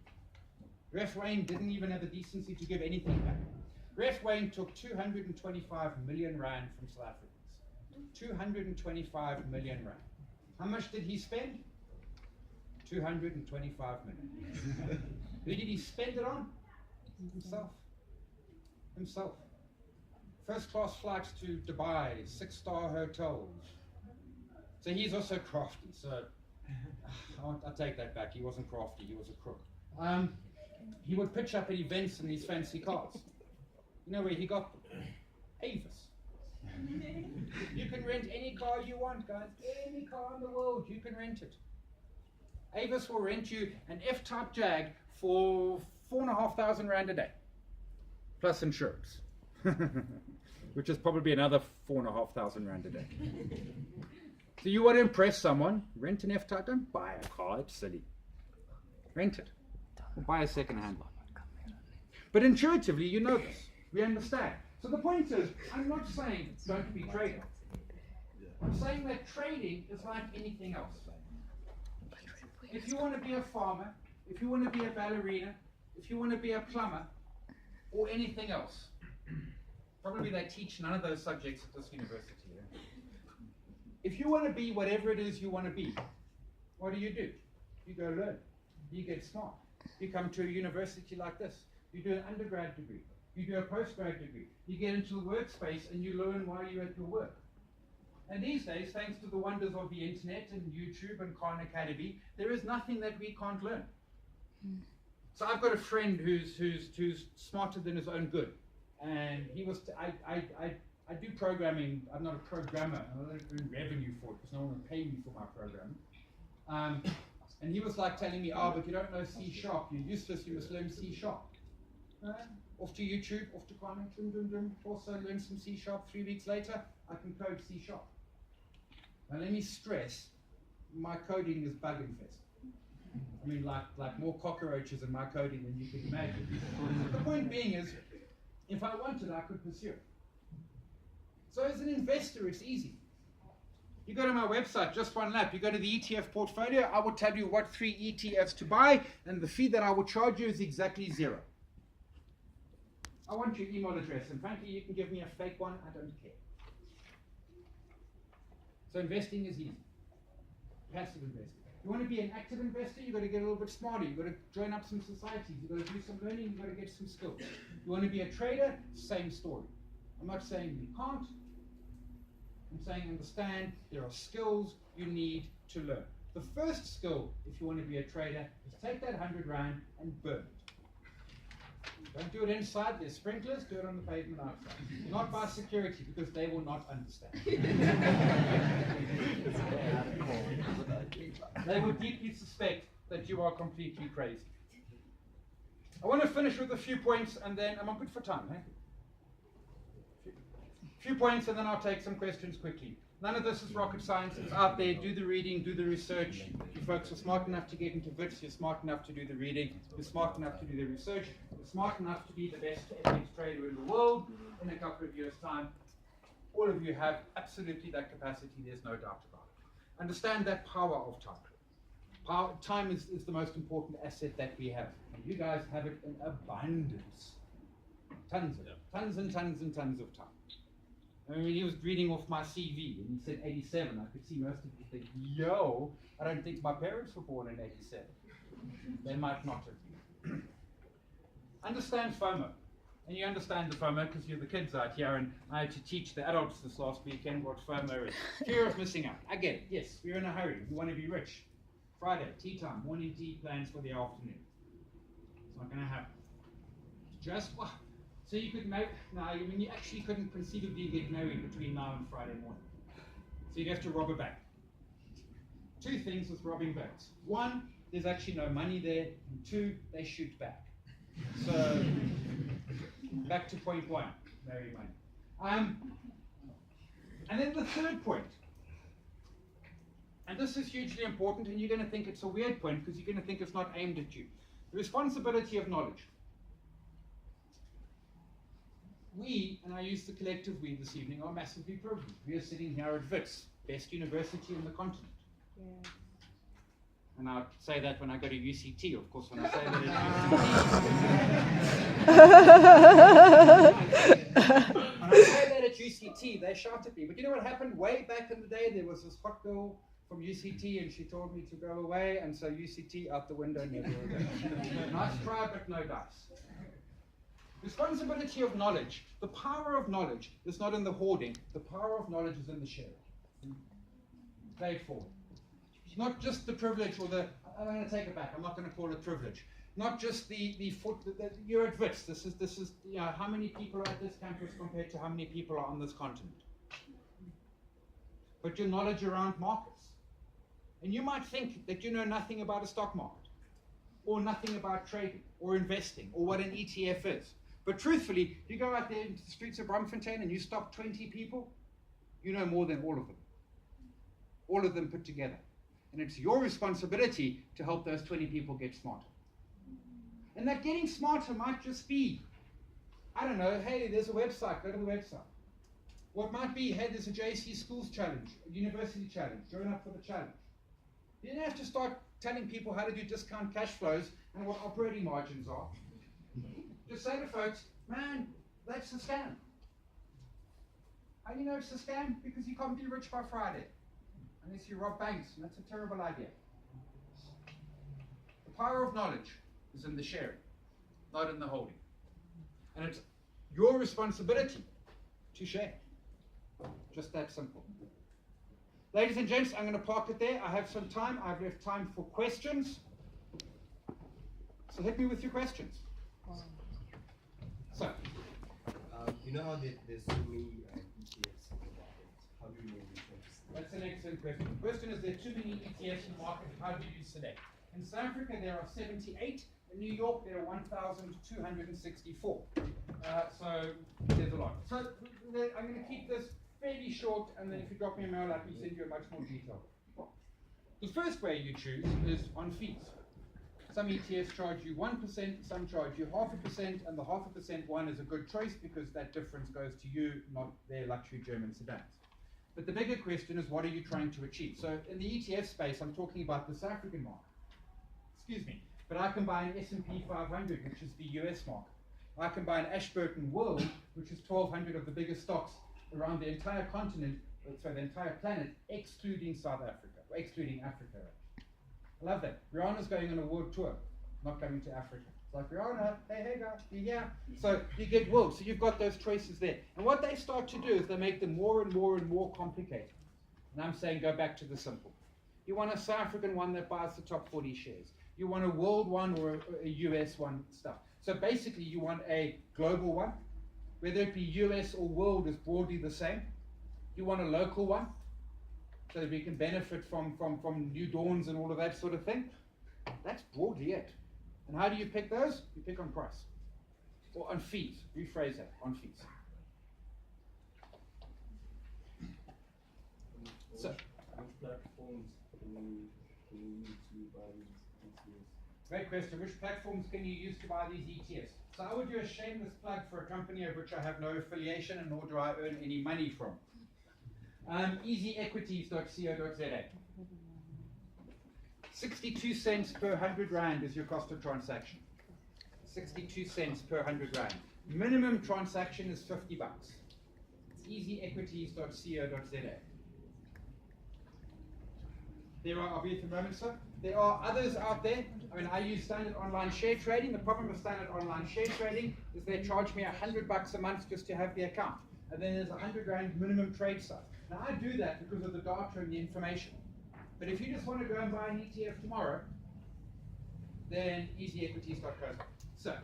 Ref Wayne didn't even have the decency to give anything back. Ref Wayne took 225 million rand from South Africans. 225 million rand. How much did he spend? 225 million. Who did he spend it on? Himself. Himself. First class flights to Dubai, 6-star hotels. So he's also crafty. So I'll take that back. He wasn't crafty, he was a crook. He would pitch up at events in these fancy cars. You know where he got them? Avis. You can rent any car you want, guys. Any car in the world, you can rent it. Avis will rent you an F-type Jag for 4,500 rand a day, plus insurance, which is probably another 4,500 rand a day. So you want to impress someone, rent an F-type, don't buy a car, it's silly. Rent it, or buy a second-hand one. But intuitively, you know this, we understand. So the point is, I'm not saying don't be trading. I'm saying that trading is like anything else. If you want to be a farmer, if you want to be a ballerina, if you want to be a plumber, or anything else, probably they teach none of those subjects at this university. Yeah? If you want to be whatever it is you want to be, what do? You go learn. You get smart. You come to a university like this. You do an undergrad degree. You do a postgrad degree. You get into the workspace and you learn while you're at your work. And these days, thanks to the wonders of the internet and YouTube and Khan Academy, there is nothing that we can't learn. So I've got a friend who's smarter than his own good, and he was. I do programming. I'm not a programmer. I don't earn revenue for it because no one will pay me for my programming. And he was like telling me, "Oh, but you don't know C#. You're useless. You must learn C#." Off to YouTube, off to Khan. Also learn some C#. 3 weeks later, I can code C#. Now let me stress, my coding is bug infested. I mean, like more cockroaches in my coding than you can imagine. The point being is, if I wanted, I could pursue it. So as an investor, it's easy. You go to my website, just one lap, you go to the ETF portfolio, I will tell you what 3 ETFs to buy, and the fee that I will charge you is exactly 0. I want your email address, and frankly, you can give me a fake one, I don't care. So investing is easy. Passive investing. You want to be an active investor, you've got to get a little bit smarter. You've got to join up some societies. You've got to do some learning. You've got to get some skills. You want to be a trader, same story. I'm not saying you can't. I'm saying understand there are skills you need to learn. The first skill, if you want to be a trader, is take that 100 rand and burn it. Don't do it inside, there's sprinklers, do it on the pavement outside. Not by security, because they will not understand. They will deeply suspect that you are completely crazy. I want to finish with a few points, and then, am I good for time? A few points, and then I'll take some questions quickly. None of this is rocket science. It's out there. Do the reading, do the research. You folks are smart enough to get into Wits. You're smart enough to do the reading. You're smart enough to do the research. You're smart enough to be the best FX trader in the world in a couple of years' time. All of you have absolutely that capacity. There's no doubt about it. Understand that power of time. Time is the most important asset that we have. And you guys have it in abundance. Tons and tons of time. I mean, he was reading off my CV and he said 87. I could see most of you think, yo, I don't think my parents were born in 87. They might not have been. understand FOMO. And you understand the FOMO because you're the kids out here, and I had to teach the adults this last weekend what FOMO is. Fear of missing out. I get it. Yes, we're in a hurry. We want to be rich. Friday, tea time, morning tea plans for the afternoon. It's not going to happen. Just, so you could make, no, I mean, you actually couldn't conceivably get married between now and Friday morning. So you'd have to rob a bank. Two things with robbing banks. One, there's actually no money there. And two, they shoot back. So, back to point one, marry money. And then the third point, and this is hugely important, and you're going to think it's a weird point because you're going to think it's not aimed at you. The responsibility of knowledge. We, and I use the collective we this evening, are massively privileged. We are sitting here at Wits, best university in the continent. Yeah. And I'll say that when I go to UCT, of course, when I say that at UCT. When I say that at UCT, they shout at me. But you know what happened? Way back in the day, there was this hot girl from UCT, and she told me to go away, and so UCT out the window, never again. Nice try, but no dice. Responsibility of knowledge. The power of knowledge is not in the hoarding. The power of knowledge is in the sharing. Play it forward. Not just the privilege or the, I'm going to take it back, I'm not going to call it privilege. Not just you're at Wits, this is you know, how many people are at this campus compared to how many people are on this continent. But your knowledge around markets. And you might think that you know nothing about a stock market, or nothing about trading, or investing, or what an ETF is. But truthfully, you go out there into the streets of Braamfontein and you stop 20 people, you know more than all of them. All of them put together. And it's your responsibility to help those 20 people get smarter. And that getting smarter might just be, I don't know, hey, there's a website, go to the website. What might be, hey, there's a JC Schools challenge, a university challenge, join up for the challenge. You don't have to start telling people how to do discount cash flows and what operating margins are. Just say to folks, man, that's a scam. How do you know it's a scam? Because you can't be rich by Friday. Unless you rob banks, and that's a terrible idea. The power of knowledge is in the sharing, not in the holding. And it's your responsibility to share. Just that simple. Ladies and gents, I'm going to park it there. I have some time. I've left time for questions. So hit me with your questions. So, you know how there's so many ETFs in the market. How do you know which one to select? That's an excellent question. The question is, there are too many ETFs in the market. How do you select? In South Africa, there are 78. In New York, there are 1,264. So there's a lot. So I'm going to keep this fairly short, and then if you drop me a mail, I can send you a much more detailed. The first way you choose is on fees. Some ETFs charge you 1%, some charge you 0.5%, and the 0.5% one is a good choice because that difference goes to you, not their luxury German sedans. But the bigger question is, what are you trying to achieve? So in the ETF space, I'm talking about the South African market. Excuse me. But I can buy an S&P 500, which is the US market. I can buy an Ashburton World, which is 1,200 of the biggest stocks around the entire continent, so the entire planet, excluding South Africa, or excluding Africa. I love that. Rihanna's going on a world tour, not coming to Africa. It's like, Rihanna, hey guys, yeah. So you get world. So you've got those choices there. And what they start to do is they make them more and more and more complicated. And I'm saying go back to the simple. You want a South African one that buys the top 40 shares. You want a world one or a US one stuff. So basically you want a global one, whether it be US or world is broadly the same. You want a local one, so that we can benefit from new dawns and all of that sort of thing. That's broadly it. And how do you pick those? You pick on price. Or on fees. Rephrase that, on fees. So, which platforms can you use to buy these ETFs? Great question. Which platforms can you use to buy these ETFs? So I would do a shameless plug for a company of which I have no affiliation and nor do I earn any money from. Easyequities.co.za. 62 cents per 100 rand is your cost of transaction. 62 cents per 100 rand. Minimum transaction is 50 bucks. It's easyequities.co.za. There are, there are others out there. I mean, I use standard online share trading. The problem with standard online share trading is they charge me $100 a month just to have the account. And then there's $100 minimum trade size. Now I do that because of the data and the information. But if you just want to go and buy an ETF tomorrow, then easyequities.co. So,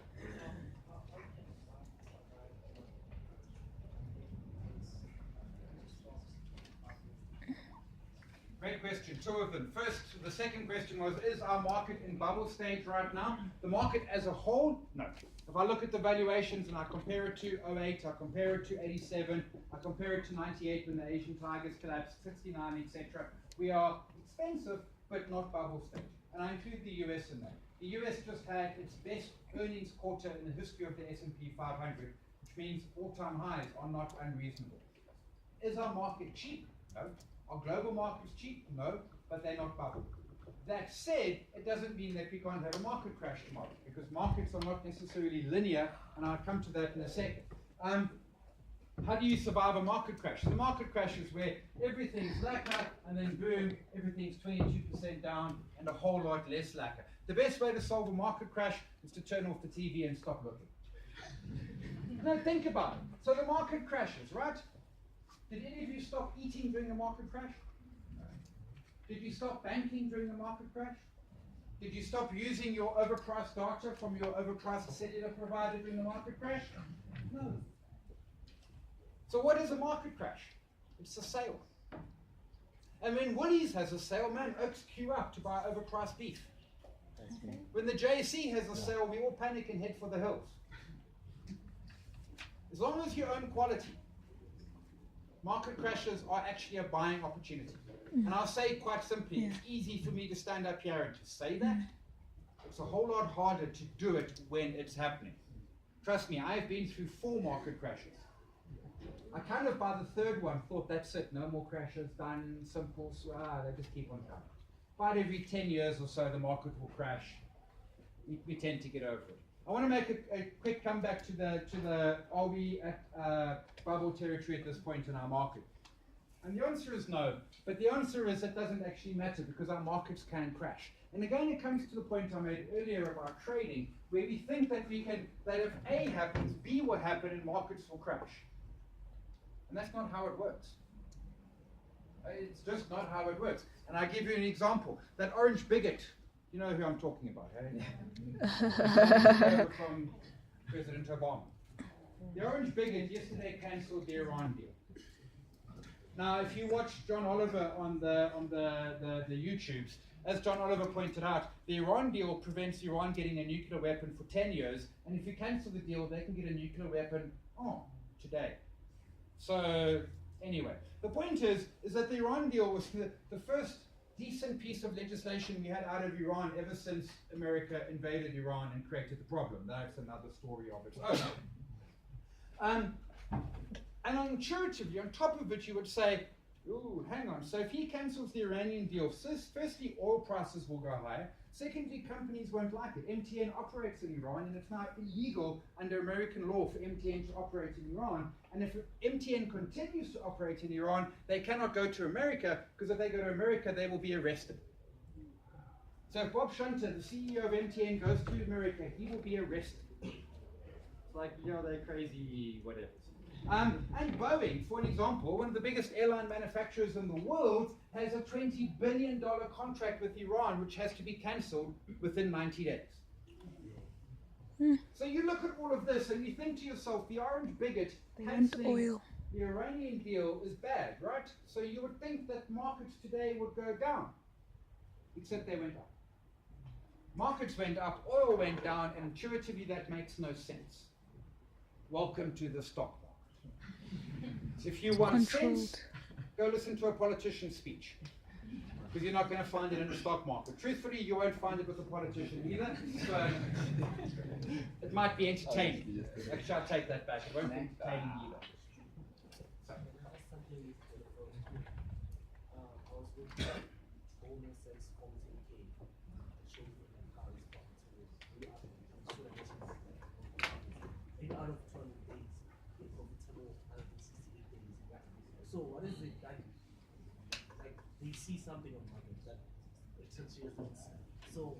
great question, two of them. First, the second question was, is our market in bubble stage right now? The market as a whole, no. If I look at the valuations and I compare it to 08, I compare it to 87, I compare it to 98 when the Asian tigers collapsed, 69, etc. We are expensive, but not bubble stage. And I include the US in that. The US just had its best earnings quarter in the history of the S&P 500, which means all-time highs are not unreasonable. Is our market cheap? No. Are global markets cheap? No, but they're not bubble. That said, it doesn't mean that we can't have a market crash tomorrow, because markets are not necessarily linear, and I'll come to that in a second. How do you survive a market crash? The market crash is where everything's lacquer, and then boom, everything's 22% down, and a whole lot less lacquer. The best way to solve a market crash is to turn off the TV and stop looking. Now think about it. So the market crashes, right? Did any of you stop eating during the market crash? No. Did you stop banking during the market crash? Did you stop using your overpriced data from your overpriced cellular provider during the market crash? No. So what is a market crash? It's a sale. And when Woolies has a sale, man, Oaks queue up to buy overpriced beef. When the JSE has a sale, we all panic and head for the hills. As long as you own quality, market crashes are actually a buying opportunity. And I'll say quite simply, it's easy for me to stand up here and to say that. It's a whole lot harder to do it when it's happening. Trust me, I've been through 4 market crashes. I kind of, by the third one, thought that's it, no more crashes, done, simple, they just keep on coming. About every 10 years or so, the market will crash. We tend to get over it. I want to make a quick comeback to the are we at bubble territory at this point in our market? And the answer is no. But the answer is it doesn't actually matter, because our markets can crash. And again, it comes to the point I made earlier about trading, where we think that that if A happens, B will happen and markets will crash. And that's not how it works. It's just not how it works. And I'll give you an example. That orange bigot, you know who I'm talking about, hey? From President Obama. The orange bigot yesterday cancelled the Iran deal. Now, if you watch John Oliver on the YouTubes, as John Oliver pointed out, the Iran deal prevents Iran getting a nuclear weapon for 10 years, and if you cancel the deal, they can get a nuclear weapon today. So, anyway, the point is that the Iran deal was the first decent piece of legislation we had out of Iran ever since America invaded Iran and created the problem. That's another story of its own. And intuitively, on top of it, you would say, ooh, hang on. So if he cancels the Iranian deal, firstly, oil prices will go higher. Secondly, companies won't like it. MTN operates in Iran, and it's now illegal under American law for MTN to operate in Iran. And if MTN continues to operate in Iran, they cannot go to America, because if they go to America, they will be arrested. So if Bob Shunter, the CEO of MTN, goes to America, he will be arrested. It's like, they're crazy, whatever. And Boeing, for an example, one of the biggest airline manufacturers in the world, has a $20 billion contract with Iran, which has to be cancelled within 90 days. So you look at all of this and you think to yourself, the orange bigot cancelling the Iranian deal is bad, right? So you would think that markets today would go down, except they went up. Markets went up, oil went down, and intuitively that makes no sense. Welcome to the stock market. So if you want sense, go listen to a politician's speech, because you're not going to find it in the stock market. Truthfully, you won't find it with a politician either. So it might be entertaining. Actually, I'll take that back. It won't be entertaining either. So what is it like they see something on market that essentially is so.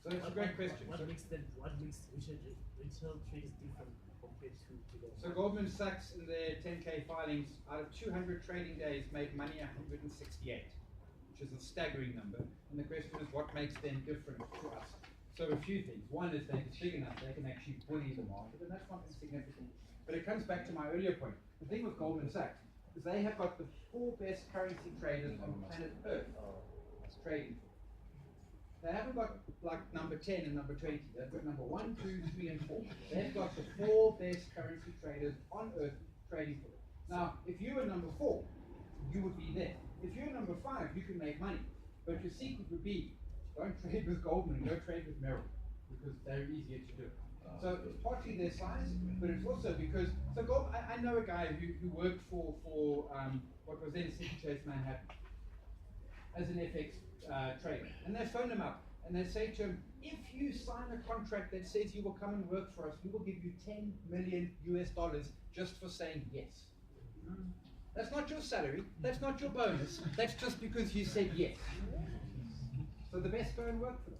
So that's a great question. What makes retail traders different compared to the? So Goldman Sachs in their 10K filings, out of 200 trading days, made money 168, which is a staggering number. And the question is, what makes them different to us? So a few things. One is they're big enough, they can actually bully the market, and that's not insignificant. But it comes back to my earlier point. The thing with Goldman Sachs is they have got the 4 best currency traders on planet Earth trading. They haven't got like number 10 and number 20. They've got number 1, 2, 3, and 4. They've got the 4 best currency traders on Earth trading for them. Now, if you were number 4, you would be there. If you're number 5, you can make money. But your secret would be, don't trade with Goldman, go trade with Merrill, because they're easier to do. So it's partly their size, but it's also because, so Goldman, I know a guy who worked for what was then City Chase Manhattan as an FX trader. And they phone him up and they say to him, if you sign a contract that says you will come and work for us, we will give you $10 million US just for saying yes. That's not your salary, that's not your bonus, that's just because you said yes. So the best go and work for them.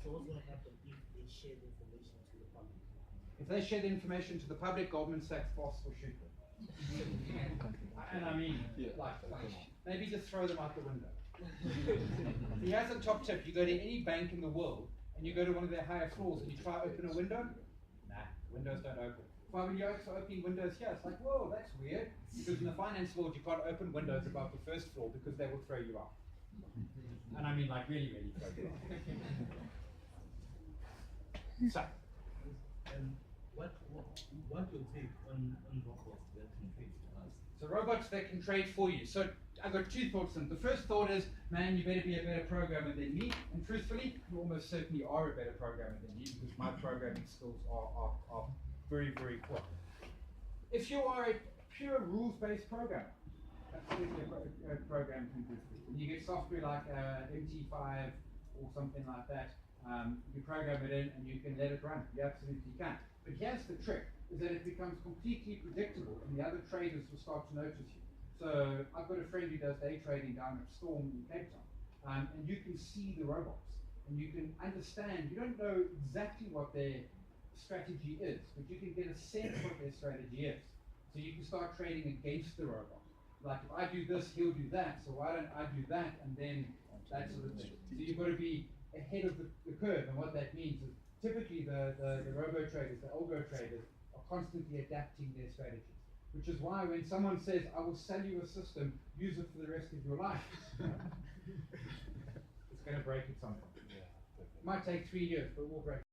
So what's going to happen if they share the information to the public? If they share the information to the public, Goldman Sachs boss will shoot them. And I mean, like, maybe just throw them out the window. Here's a top tip. You go to any bank in the world, and you go to one of their higher floors, and you try to open a window, nah, windows don't open. Well, when you're opening windows here, it's like, whoa, that's weird. Because in the finance world, you can't open windows above the first floor because they will throw you out. And I mean, like, really, really throw you out. So, what will take on robots that can trade for us? So robots that can trade for you. So I've got 2 thoughts on it. The first thought is, man, you better be a better programmer than me. And truthfully, you almost certainly are a better programmer than me because my programming skills are very, very poor. If you are a pure rules-based programmer, absolutely a program can do for you. When you get software like MT5 or something like that, you program it in and you can let it run. You absolutely can. But here's the trick, is that it becomes completely predictable and the other traders will start to notice you. So I've got a friend who does day trading down at Storm in Cape Town, and you can see the robots and you can understand, you don't know exactly what their strategy is, but you can get a sense what their strategy is. So you can start trading against the robot. Like if I do this, he'll do that, so why don't I do that, and then that sort of thing. So you've got to be ahead of the curve, and what that means is typically the robo traders, the algo traders, are constantly adapting their strategies. Which is why when someone says, I will sell you a system, use it for the rest of your life, it's going to break at some point. It might take 3 years, but we'll break.